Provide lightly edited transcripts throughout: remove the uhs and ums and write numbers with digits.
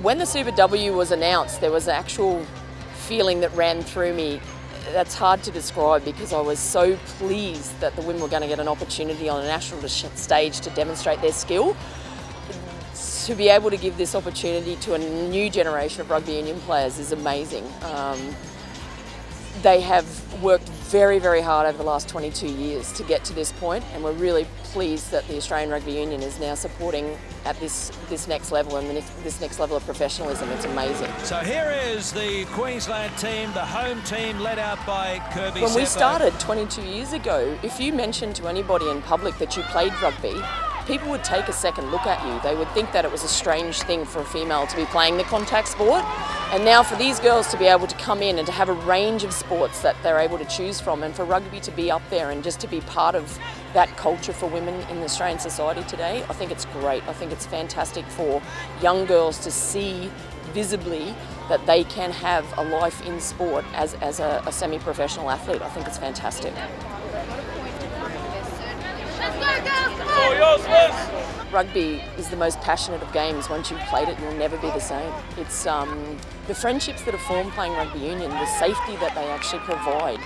When the Super W was announced, there was an actual feeling that ran through me. That's hard to describe because I was so pleased that the women were going to get an opportunity on a national stage to demonstrate their skill. To be able to give this opportunity to a new generation of rugby union players is amazing. They have worked very, very hard over the last 22 years to get to this point, and we're really pleased that the Australian Rugby Union is now supporting at this next level and this next level of professionalism. It's amazing. So here is the Queensland team, the home team led out by Kirby When we Seppo. started 22 years ago, if you mentioned to anybody in public that you played rugby, people would take a second look at you. They would think that it was a strange thing for a female to be playing the contact sport. And now for these girls to be able to come in and to have a range of sports that they're able to choose from, and for rugby to be up there and just to be part of that culture for women in Australian society today, I think it's great. I think it's fantastic for young girls to see visibly that they can have a life in sport as a semi-professional athlete. I think it's fantastic. Rugby is the most passionate of games. Once you've played it, you'll never be the same. It's the friendships that are formed playing rugby union, the safety that they actually provide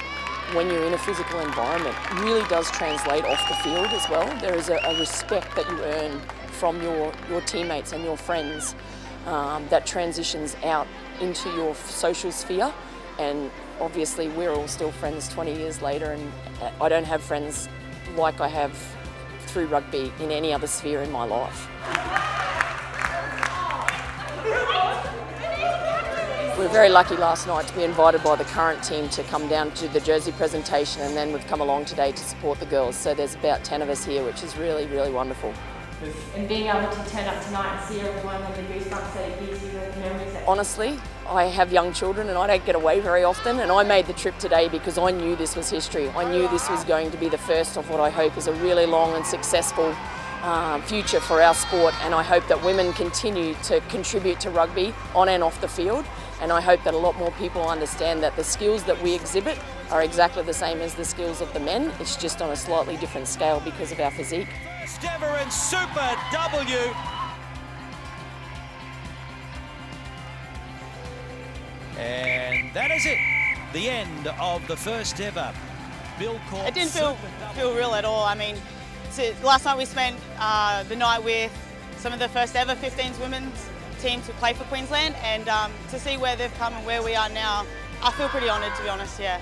when you're in a physical environment really does translate off the field as well. There is a respect that you earn from your teammates and your friends that transitions out into your social sphere. And obviously we're all still friends 20 years later, and I don't have friends like I have through rugby in any other sphere in my life. We were very lucky last night to be invited by the current team to come down to the jersey presentation, and then we've come along today to support the girls. So there's about 10 of us here, which is really, really wonderful. And being able to turn up tonight and see everyone and the goosebumps that it gives you, the memories that... Honestly, I have young children and I don't get away very often, and I made the trip today because I knew this was history. I knew this was going to be the first of what I hope is a really long and successful future for our sport, and I hope that women continue to contribute to rugby on and off the field, and I hope that a lot more people understand that the skills that we exhibit are exactly the same as the skills of the men. It's just on a slightly different scale because of our physique. Buildcorp Super W. And that is it. The end of the first ever Buildcorp. It didn't feel real at all. I mean, last night we spent the night with some of the first ever 15s women's team to play for Queensland, and to see where they've come and where we are now, I feel pretty honoured, to be honest, yeah.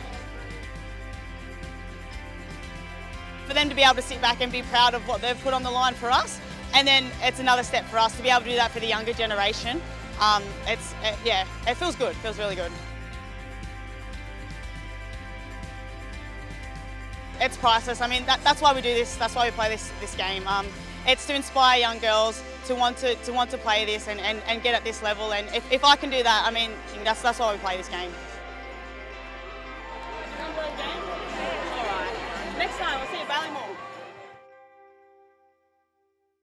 For them to be able to sit back and be proud of what they've put on the line for us, and then it's another step for us to be able to do that for the younger generation. It feels good, it feels really good. It's priceless. I mean, that's why we do this. That's why we play this game. It's to inspire young girls to want to play this and get at this level. And if I can do that, I mean, that's why we play this game. All right. Next time, we'll see you at Ballymore.